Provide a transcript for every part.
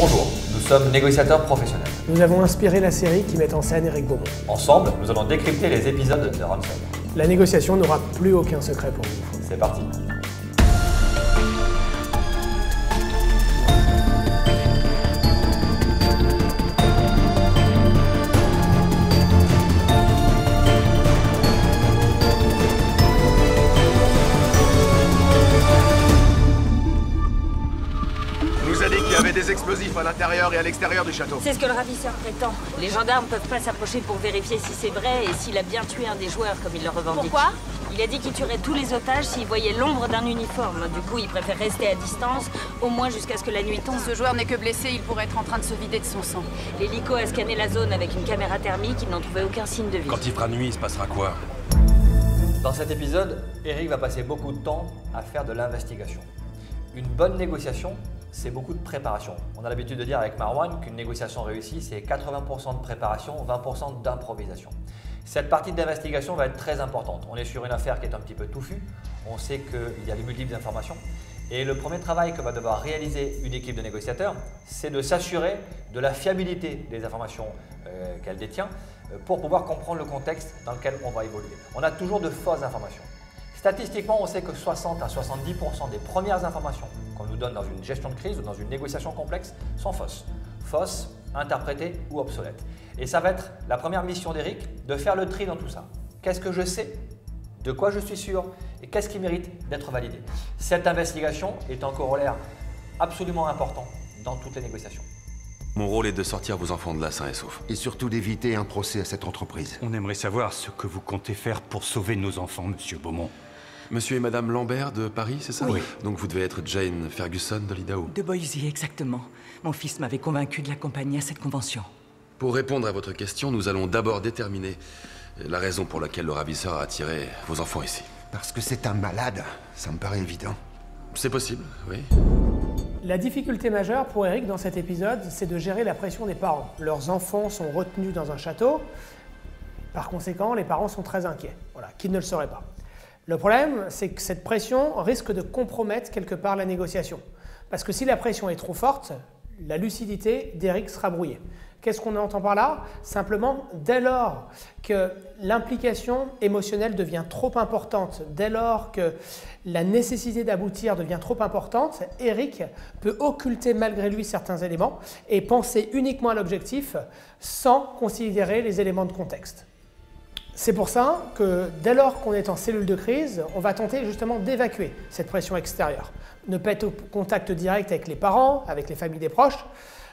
Bonjour, nous sommes négociateurs professionnels. Nous avons inspiré la série qui met en scène Éric Beaumont. Ensemble, nous allons décrypter les épisodes de Ransom. La négociation n'aura plus aucun secret pour vous. C'est parti. Des explosifs à l'intérieur et à l'extérieur du château. C'est ce que le ravisseur prétend. Les gendarmes peuvent pas s'approcher pour vérifier si c'est vrai et s'il a bien tué un des joueurs comme il le revendique. Pourquoi? Il a dit qu'il tuerait tous les otages s'il voyait l'ombre d'un uniforme. Du coup, il préfère rester à distance, au moins jusqu'à ce que la nuit tombe. Ce joueur n'est que blessé, il pourrait être en train de se vider de son sang. L'hélico a scanné la zone avec une caméra thermique, ils n'ont trouvé aucun signe de vie. Quand il fera nuit, il se passera quoi? Dans cet épisode, Eric va passer beaucoup de temps à faire de l'investigation. Une bonne négociation, c'est beaucoup de préparation. On a l'habitude de dire avec Marwan qu'une négociation réussie, c'est 80% de préparation, 20% d'improvisation. Cette partie d'investigation va être très importante. On est sur une affaire qui est un petit peu touffue. On sait qu'il y a des multiples informations. Et le premier travail que va devoir réaliser une équipe de négociateurs, c'est de s'assurer de la fiabilité des informations qu'elle détient pour pouvoir comprendre le contexte dans lequel on va évoluer. On a toujours de fausses informations. Statistiquement, on sait que 60 à 70% des premières informations qu'on nous donne dans une gestion de crise ou dans une négociation complexe sont fausses. Fausses, interprétées ou obsolètes. Et ça va être la première mission d'Eric, de faire le tri dans tout ça. Qu'est-ce que je sais? De quoi je suis sûr? Et qu'est-ce qui mérite d'être validé? Cette investigation est un corollaire absolument important dans toutes les négociations. Mon rôle est de sortir vos enfants de là sains et saufs. Et surtout d'éviter un procès à cette entreprise. On aimerait savoir ce que vous comptez faire pour sauver nos enfants, Monsieur Beaumont. Monsieur et Madame Lambert de Paris, c'est ça? Oui. Donc vous devez être Jane Ferguson de l'Idaho. De Boise, exactement. Mon fils m'avait convaincu de l'accompagner à cette convention. Pour répondre à votre question, nous allons d'abord déterminer la raison pour laquelle le ravisseur a attiré vos enfants ici. Parce que c'est un malade, ça me paraît évident. C'est possible, oui. La difficulté majeure pour Eric dans cet épisode, c'est de gérer la pression des parents. Leurs enfants sont retenus dans un château. Par conséquent, les parents sont très inquiets. Voilà, qui ne le serait pas. Le problème, c'est que cette pression risque de compromettre quelque part la négociation. Parce que si la pression est trop forte, la lucidité d'Eric sera brouillée. Qu'est-ce qu'on entend par là? Simplement, dès lors que l'implication émotionnelle devient trop importante, dès lors que la nécessité d'aboutir devient trop importante, Eric peut occulter malgré lui certains éléments et penser uniquement à l'objectif sans considérer les éléments de contexte. C'est pour ça que dès lors qu'on est en cellule de crise, on va tenter justement d'évacuer cette pression extérieure. Ne pas être au contact direct avec les parents, avec les familles des proches,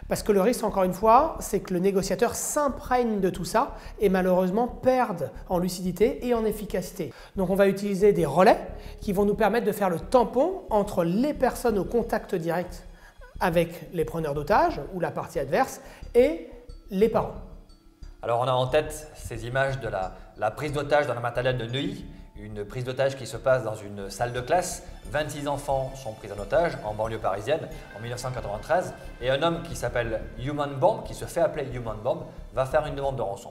parce que le risque, encore une fois, c'est que le négociateur s'imprègne de tout ça et malheureusement perde en lucidité et en efficacité. Donc on va utiliser des relais qui vont nous permettre de faire le tampon entre les personnes au contact direct avec les preneurs d'otages ou la partie adverse et les parents. Alors on a en tête ces images de la prise d'otage dans la maternelle de Neuilly, une prise d'otage qui se passe dans une salle de classe. 26 enfants sont pris en otage en banlieue parisienne en 1993 et un homme qui s'appelle Human Bomb, qui se fait appeler Human Bomb, va faire une demande de rançon.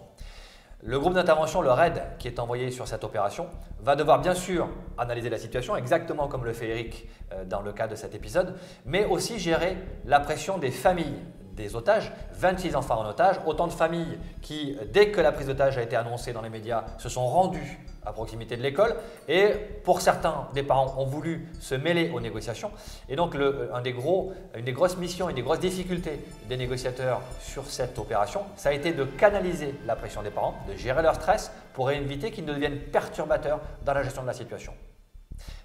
Le groupe d'intervention, le RAID, qui est envoyé sur cette opération, va devoir bien sûr analyser la situation, exactement comme le fait Eric dans le cas de cet épisode, mais aussi gérer la pression des familles des otages, 26 enfants en otage, autant de familles qui, dès que la prise d'otage a été annoncée dans les médias, se sont rendues à proximité de l'école et pour certains des parents ont voulu se mêler aux négociations et donc une des grosses missions et des grosses difficultés des négociateurs sur cette opération, ça a été de canaliser la pression des parents, de gérer leur stress pour éviter qu'ils ne deviennent perturbateurs dans la gestion de la situation.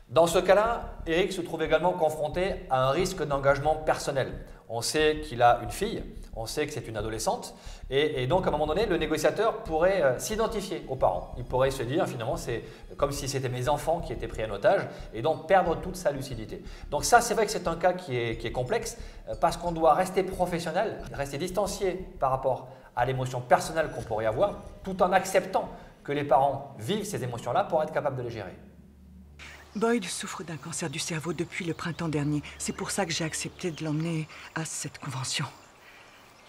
Dans ce cas-là, Eric se trouve également confronté à un risque d'engagement personnel. On sait qu'il a une fille, on sait que c'est une adolescente et donc à un moment donné, le négociateur pourrait s'identifier aux parents. Il pourrait se dire finalement c'est comme si c'était mes enfants qui étaient pris en otage et donc perdre toute sa lucidité. Donc ça c'est vrai que c'est un cas qui est complexe parce qu'on doit rester professionnel, rester distancié par rapport à l'émotion personnelle qu'on pourrait avoir tout en acceptant que les parents vivent ces émotions-là pour être capables de les gérer. Boyd souffre d'un cancer du cerveau depuis le printemps dernier. C'est pour ça que j'ai accepté de l'emmener à cette convention.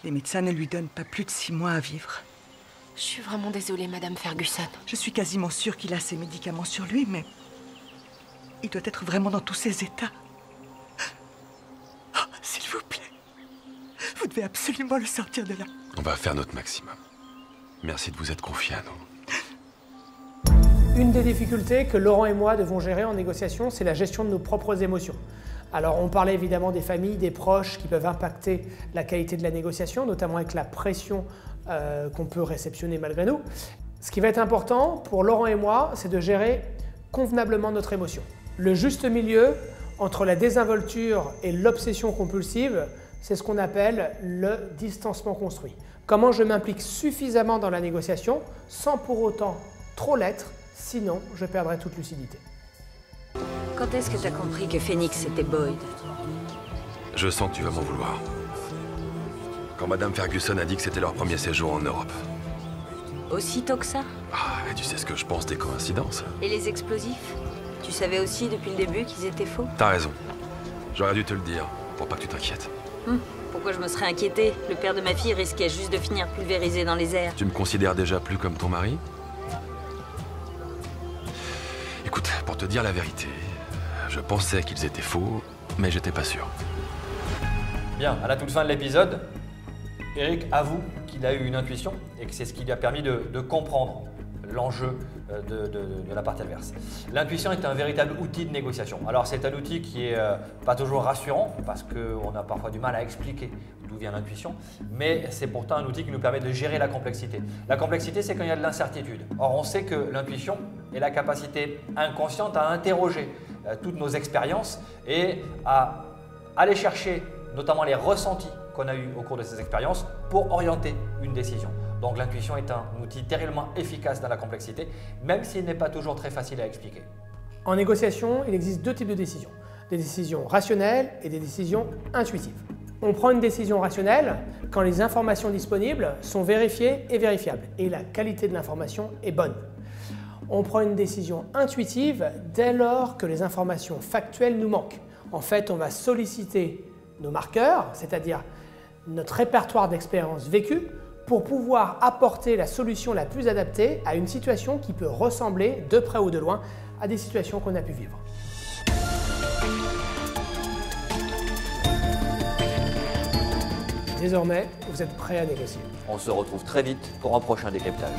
Les médecins ne lui donnent pas plus de 6 mois à vivre. Je suis vraiment désolée, Madame Ferguson. Je suis quasiment sûre qu'il a ses médicaments sur lui, mais il doit être vraiment dans tous ses états. Oh, s'il vous plaît, Vous devez absolument le sortir de là. On va faire notre maximum. Merci de vous être confié à nous. Une des difficultés que Laurent et moi devons gérer en négociation, c'est la gestion de nos propres émotions. Alors on parlait évidemment des familles, des proches qui peuvent impacter la qualité de la négociation, notamment avec la pression qu'on peut réceptionner malgré nous. Ce qui va être important pour Laurent et moi, c'est de gérer convenablement notre émotion. Le juste milieu entre la désinvolture et l'obsession compulsive, c'est ce qu'on appelle le distancement construit. Comment je m'implique suffisamment dans la négociation sans pour autant trop l'être, sinon je perdrai toute lucidité. Quand est-ce que t'as compris que Phoenix c'était Boyd? Je sens que tu vas m'en vouloir. Quand Madame Ferguson a dit que c'était leur premier séjour en Europe. Aussitôt que ça? Ah, et tu sais ce que je pense des coïncidences. Et les explosifs? Tu savais aussi depuis le début qu'ils étaient faux? T'as raison. J'aurais dû te le dire, pour pas que tu t'inquiètes. Pourquoi je me serais inquiétée? Le père de ma fille risquait juste de finir pulvérisé dans les airs. Tu me considères déjà plus comme ton mari? Écoute, pour te dire la vérité, je pensais qu'ils étaient faux, mais j'étais pas sûr. Bien, à la toute fin de l'épisode, Eric avoue qu'il a eu une intuition et que c'est ce qui lui a permis de comprendre l'enjeu de la partie adverse. L'intuition est un véritable outil de négociation. Alors c'est un outil qui est pas toujours rassurant parce qu'on a parfois du mal à expliquer d'où vient l'intuition, mais c'est pourtant un outil qui nous permet de gérer la complexité. La complexité, c'est quand il y a de l'incertitude. Or on sait que l'intuition est la capacité inconsciente à interroger toutes nos expériences et à aller chercher notamment les ressentis qu'on a eus au cours de ces expériences pour orienter une décision. Donc l'intuition est un outil terriblement efficace dans la complexité, même s'il n'est pas toujours très facile à expliquer. En négociation, il existe deux types de décisions. Des décisions rationnelles et des décisions intuitives. On prend une décision rationnelle quand les informations disponibles sont vérifiées et vérifiables et la qualité de l'information est bonne. On prend une décision intuitive dès lors que les informations factuelles nous manquent. En fait, on va solliciter nos marqueurs, c'est-à-dire notre répertoire d'expériences vécues, pour pouvoir apporter la solution la plus adaptée à une situation qui peut ressembler, de près ou de loin, à des situations qu'on a pu vivre. Désormais, vous êtes prêts à négocier. On se retrouve très vite pour un prochain décryptage.